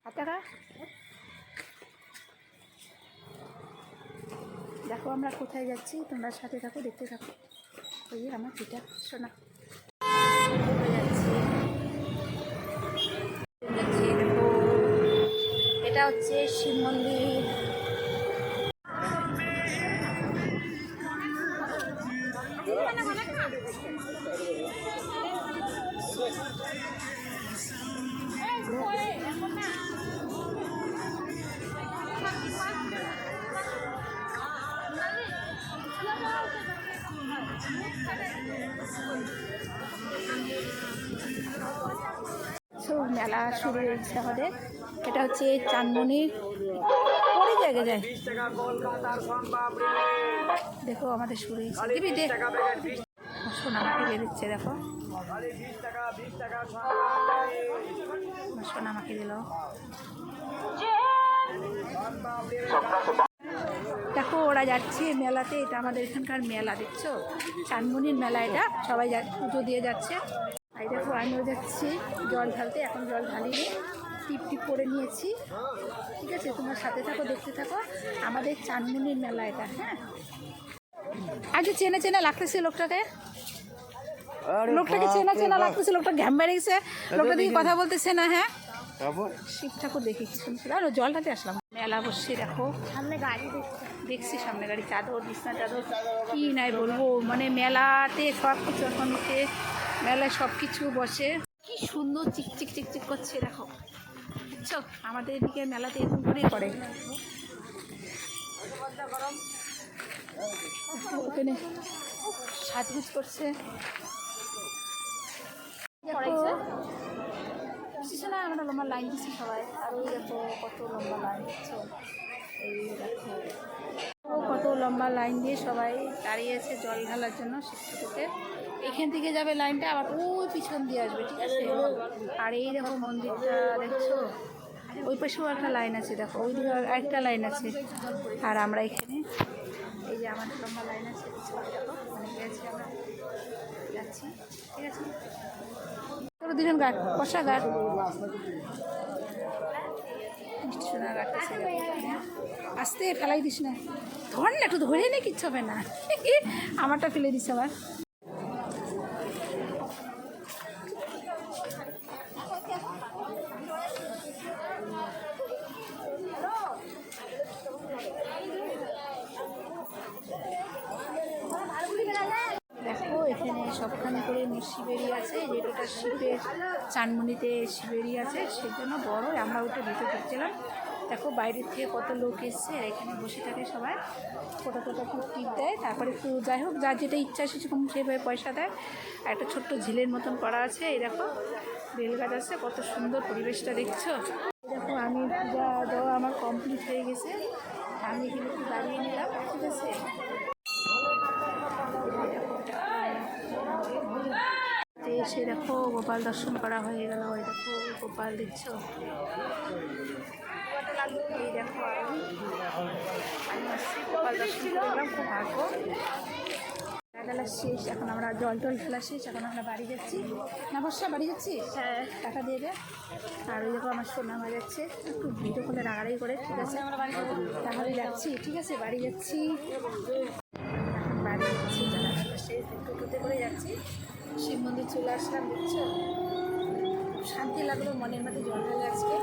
টাকা দেখো আমরা কোথায় যাচ্ছি, তোমরা সাথে থাকো, দেখতে থাকো। ওই আমার পিঠা শোনা যাচ্ছি, দেখো এটা হচ্ছে শিব মন্দির। মেলা শুরু হয়েছে আমাদের। এটা হচ্ছে চাঁদমণির পরে জায়গায় যায়, দেখো আমাদের শুরু হয়েছে। দিবি দেখ, সোনা আমাকে দিয়ে দিচ্ছে, দেখো সোনা আমাকে দিল। দেখো ওরা যাচ্ছে মেলাতে, এটা আমাদের এখানকার মেলা, দেখছো চাঁদমণির মেলা, এটা সবাই পুজো দিয়ে যাচ্ছে। এই দেখো আমিও যাচ্ছি জল ঢালতে, এখন জল ঢালিনি, টিপ টিপ করে নিয়েছি। ঠিক আছে, তোমার সাথে থাকো, দেখতে থাকো, আমাদের চাঁদমণির মেলা এটা। হ্যাঁ, আজ চেনা চেনা লাগতেছে লোকটাকে, লোকটাকে চেনা চেনা লাগতেছে, লোকটা ঘ্যাম বেড়ে গেছে, লোকটা দিকে কথা বলতেছে না। হ্যাঁ, শিব ঠাকুর দেখি কি শুনছিল, আর জল ঢালতে আসলাম। মেলা বসছে, দেখো সামনে গাড়ি দেখছি, সামনে গাড়ি, চাদর, বিছনা চাদর, কি নাই বলবো, মানে মেলাতে সব কিছু, এখন মেলায় সব কিছু বসে, কি সুন্দর চিকচিক চিকচিক করছে, দেখো বুঝছো, আমাদের এদিকে মেলাতে এরকম করেই করে। ওখানে সাজগুজ করছে, না আমরা লম্বা লাইন দিচ্ছি সবাই, আর ওই দেখো কত লম্বা লাইন দিচ্ছো, এই দেখো কত লম্বা লাইন দিয়ে সবাই দাঁড়িয়েছে জল ঢালার জন্য শিব ঠাকুরকে। এখান থেকে যাবে লাইনটা, আবার ওই পিছন দিয়ে আসবে, ঠিক আছে। আর এই দেখো মন্দিরটা দেখছো, ওই পাশেও একটা লাইন আছে, দেখো ওই দিকে একটা লাইন আছে, আর আমরা এখানে এই যে আমাদের লম্বা লাইন আছে, দেখো অনেকে আছে, আমরা যাচ্ছি, ঠিক আছে। তোর দুজন গাছ, বসা গাছ, সোনা গাছ আসতে ফেলাই দিস না, ধর না, একটু ধরে নে, কিচ্ছু হবে না। আমারটা ফেলে দিস আবার। দেখো এখানে সবখানে করে শিবেরই আছে, যেটা শিবের চাঁদমণিতে শিবেরই আছে, সেই জন্য বড়, আমরা ওটা ভিতরে ঢুকছিলাম। দেখো বাইরের থেকে কত লোক এসছে, আর এখানে বসে থাকে সবাই, ফটো ফটো খুব টিপ দেয়, তারপরে একটু যাই হোক যার যেটা ইচ্ছা সেরকম সেভাবে পয়সা দেয়। আর একটা ছোট্ট ঝিলের মতন করা আছে, এই দেখো বেলগাছ আছে, কত সুন্দর পরিবেশটা দেখছো। দেখো আমি পূজা দেওয়া আমার কমপ্লিট হয়ে গেছে, আমি এখানে একটু দাঁড়িয়ে নিলাম, ঠিক আছে। এসে দেখো গোপাল দর্শন করা হয়ে গেল, ওই দেখো গোপাল দেখছো, এই দেখো আমি আসছি গোপাল দর্শন করলাম, খুব ভাগ্য। খেলা শেষ, এখন আমরা জল টল খেলা শেষ, এখন আমরা বাড়ি যাচ্ছি। না বর্ষা বাড়ি যাচ্ছি, হ্যাঁ টাকা দিয়ে দে। আর ওই দেখো আমার সোনা হয়ে যাচ্ছে, একটু ভিডিও করলে রাগারাগি করে, ঠিক আছে তাহলে যাচ্ছি, ঠিক আছে বাড়ি যাচ্ছি, বাড়ি যাচ্ছি, শেষ টোটোতে করে যাচ্ছি। শিব মন্দির চলে আসলাম, দেখছো শান্তি লাগলো, মনের মধ্যে জল ঢালে আজকে।